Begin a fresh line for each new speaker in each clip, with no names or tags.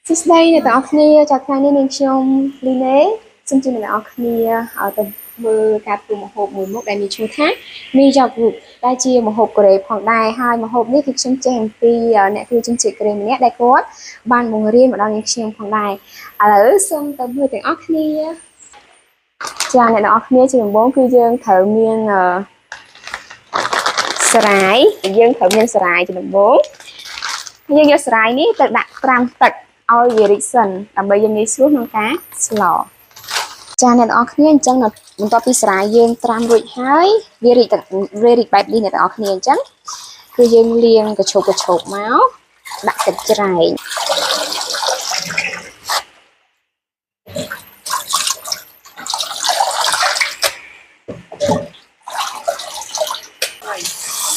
សួស្តីអ្នកទាំងអស់គ្នាจากថ្ងៃនេះនាងខ្ញុំលីណេសូមជម្រាបអ្នកទាំងអស់គ្នាឲ្យទៅមើលការធ្វើម្ហូបមួយមុខដែលមានឈ្មោះថាមីយ៉ាហ្គូដែលជាម្ហូបកូរ៉េផងដែរហើយម្ហូបនេះគឺខ្ញុំចេះអំពីអ្នកធ្វើជនជាតិកូរ៉េម្នាក់ដែលគាត់បានបង្រៀនមកដល់នាងខ្ញុំផងដែរឥឡូវសូមទៅមើលទាំងអស់គ្នាចាអ្នកទាំងអស់គ្នាជាដំបូងគឺយើងត្រូវមានសារាយយើងត្រូវមានសារាយជាដំបូងយើងយកសារាយនេះទៅដាក់ត្រាំទឹកឲ្យវារីកសិនដើម្បីយើងងាយស្រួលក្នុងការស្លចាអ្នកទាំងអស់គ្នាអញ្ចឹងបន្ទាប់ពីសារាយយើងត្រាំរួចហើយវារីកបែបនេះអ្នកទាំងអស់គ្នាអញ្ចឹងគឺយើងលាងកញ្ឆោបមកដាក់ទឹកច្រែង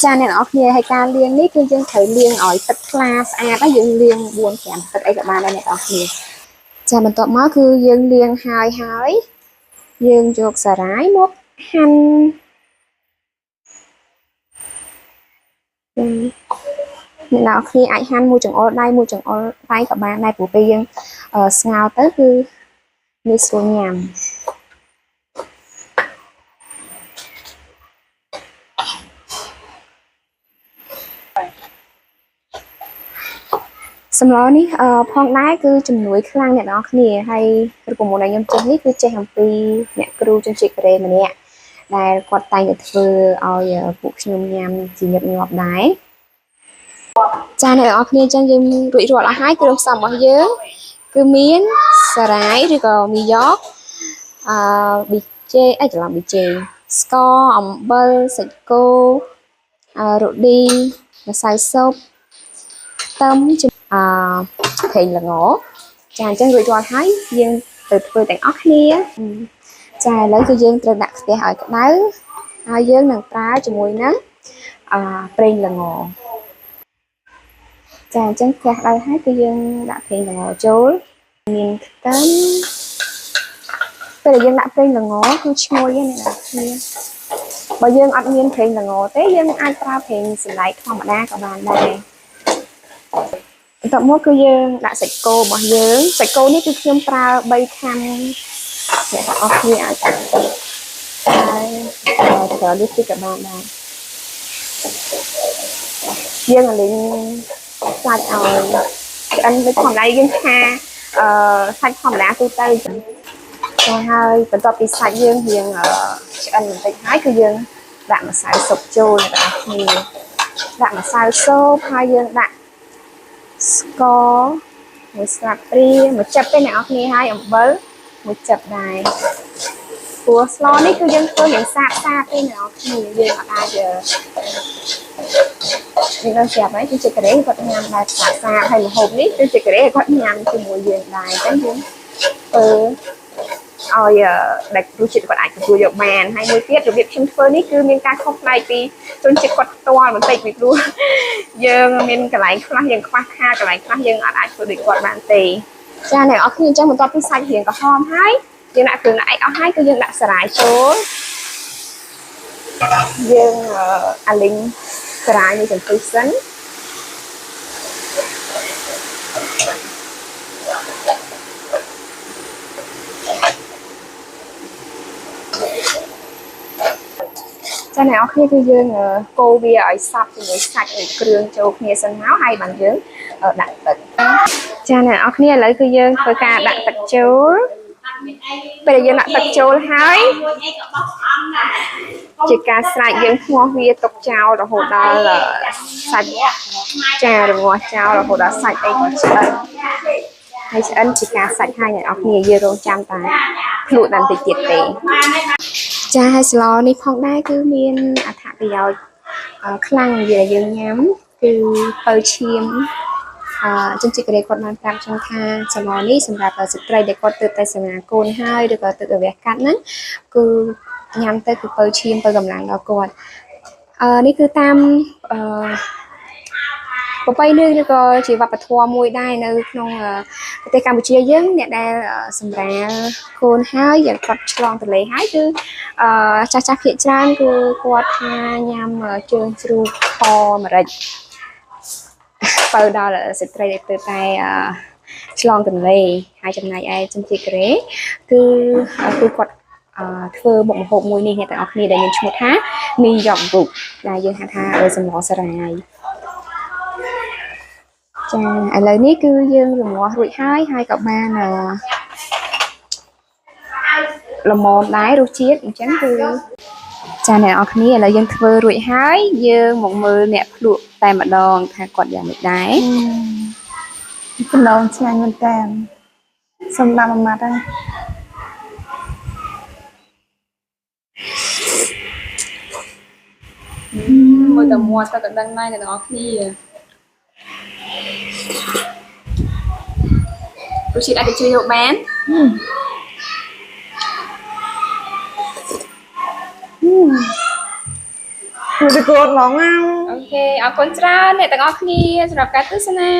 ចាអ្នកនរគ្នាហើយការលាងនេះគឺយើងត្រូវលាងឲ្យទឹកថ្លាស្អាតហើយយើងលាង4-5ទឹកអីក៏បានដែរអ្នកនរគ្នាចាបន្ទាប់មកគឺយើងលាងហើយយើងយកសារាយមកហាន់អ្នកនរគ្នាអាចហាន់មួយចង្អុលដៃមួយចង្អុលដៃក៏បានដែរព្រោះពេលយើងស្ងោរទៅគឺងាយស្រួលញ៉ាំសម្លនេះផងដែរគឺជំនួយខ្លាំងអ្នកនរគ្នាហើយគ្រូប្រមុនដែលខ្ញុំចេះនេះគឺចេះអំពីអ្នកគ្រូជនជាតិកូរ៉េម្នាក់ដែលគាត់តែងតែធ្វើឲ្យពួកខ្ញុំញ៉ាំជាញឹកញាប់ដែរចាអ្នកនរគ្នាអញ្ចឹងយើងរួចរាល់អស់ហើយគ្រឿងផ្សំរបស់យើងគឺមានសារាយឬក៏មីយ៉កប៊ីចេច្រឡំប៊ីចេស្ករអំបិលសាច់គោរ៉ូឌីម្សៅស៊ុបខ្ទឹមប្រេងល្ងចាអញ្ចឹងរួចរាល់ហើយយើងទៅធ្វើទាំងអស់គ្នាចាឥឡូវគឺយើងត្រូវដាក់ខ្ទះឲ្យក្តៅហើយយើងនឹងប្រើជាមួយនឹងប្រេងល្ងចាអញ្ចឹងខ្ទះក្តៅហើយគឺយើងដាក់ប្រេងល្ងចូលមានខ្ទឹមពេលដែលយើងដាក់ប្រេងល្ងគឺឈ្ងុយហ្នឹងអ្នកនរគ្នាបើយើងអត់មានប្រេងល្ងទេយើងអាចប្រើប្រេងសណ្តែកធម្មតាក៏បានដែរបន្ទាប់មកគឺយើងដាក់សាច់គោរបស់យើងសាច់គោនេះគឺខ្ញុំប្រើ3ខាំអ្នកទាំងអស់គ្នាអាចហើយប្រើនេះគឺក៏បានដែរយើងអាលីងសាច់ឲ្យឆ្អិនដូចធម្មតាយើងឆាសាច់ធម្មតាទូទៅចឹងហើយបន្ទាប់ពីសាច់យើងរៀងឆ្អិនបន្តិចហើយគឺយើងដាក់ម្សៅស៊ុបចូលអ្នកទាំងអស់គ្នាដាក់ម្សៅស៊ុបហើយយើងដាក់ស្ករមួយស្លាបព្រាមួយចិបទេអ្នកនរគ្នាហើយអំបិលមួយចិបដែរព្រោះស្លនេះគឺយើងធ្វើយ៉ាងសាបទេអ្នកនរគ្នាយើងអត់អាចនេះដល់ស្រាប់ហើយគឺជាកូរ៉េគាត់ញ៉ាំដែរសាបហើយម្ហូបនេះគឺជាកូរ៉េគាត់ញ៉ាំជាមួយយើងដែរអញ្ចឹងយើងឲ្យដែលរសជាតិគាត់អាចទទួលយកបានហើយមួយទៀតរបៀបខ្ញុំធ្វើនេះគឺមានការខុសប្លែកពីជនជាតិគាត់ផ្ទាល់បន្តិចពីព្រោះយើងមានកន្លែងខ្លះយើងខ្វះខាតកន្លែងខ្លះយើងអាចធ្វើដូចគាត់បានទេចាអ្នកនរគ្នាអញ្ចឹងបន្ទាប់ពីសាច់រៀងក្រហមហើយយើងដាក់គ្រឿងឯកអស់ហើយគឺយើងដាក់សារាយចូលយើងអាលីងសារាយនេះចំពុះសិនចាអ្នកនរគ្នាគឺយើងកូរវាឲ្យសព្វជាមួយសាច់និងគ្រឿងចូលគ្នាសិនមកហើយបានយើងដាក់ទឹកចាអ្នកនរគ្នាឥឡូវគឺយើងធ្វើការដាក់ទឹកចូលពេលយើងដាក់ទឹកចូលហើយជាការស្រេចយើងធ្ងាស់វាទុកចោលរហូតដល់សាច់ចារងាស់ចោលរហូតដល់សាច់អីក៏ឆ្អិនហើយឆ្អិនជាការសាច់ហើយអ្នកនរគ្នាយើងរងចាំតែភ្លក់ដល់បន្តិចទៀតទេចាហើយស្លនេះផងដែរគឺមានអត្ថប្រយោជន៍ខ្លាំងនិយាយយើងញ៉ាំគឺបើឈាមជនជាតិកូរ៉េគាត់បានប្រាប់ខ្ញុំថាស្លនេះសម្រាប់ស្ត្រីដែលគាត់ទើបតែសមាកូនហើយឬក៏ទើបតែវះកាត់ហ្នឹងគឺញ៉ាំទៅគឺបើឈាមបើកម្លាំងដល់គាត់នេះគឺតាមប្រពៃណីឬក៏ជាវប្បធម៌មួយដែរនៅក្នុងប្រទេសកម្ពុជាយើងអ្នកដែលសម្រាលកូនហើយយ៉ាងគាត់ឆ្លងទន្លេហើយគឺចាស់ភាគច្រើនគឺគាត់ថាញ៉ាំជើងជ្រូកខម្រេចបើដល់ស្ត្រីដែលទើបតែ ឆ្លងទន្លេហើយចំណែកឯជនជាតិកូរ៉េគឺគាត់ធ្វើមុខម្ហូបមួយនេះអ្នកទាំងអស់គ្នាដែលមានឈ្មោះថាមីយ៉ងរុកដែលយើងហៅថាសម្លសារាយចាឥឡូវនេះគឺយើងរងាស់រួចហើយក៏បានល្មមដែររសជាតិអញ្ចឹងគឺចាអ្នកនរគ្នាឥឡូវយើងធ្វើរួចហើយយើងមកមើលអ្នកភ្លក់តែម្ដងថាគាត់យ៉ាងម៉េចដែរ
ចំណងឆ្ងាញ់មែនតើសំដាប់មួយម៉ាត់ហើយ
មើលតែមាត់ទៅក៏ដឹងដែរអ្នកនរគ្នារសជាតិអាចទៅជួយយកបាន
មួយទៅកូនហ្មង
អូខេអរគុណច្រើនអ្នកទាំងអស់គ្នាសម្រាប់ការទស្សនា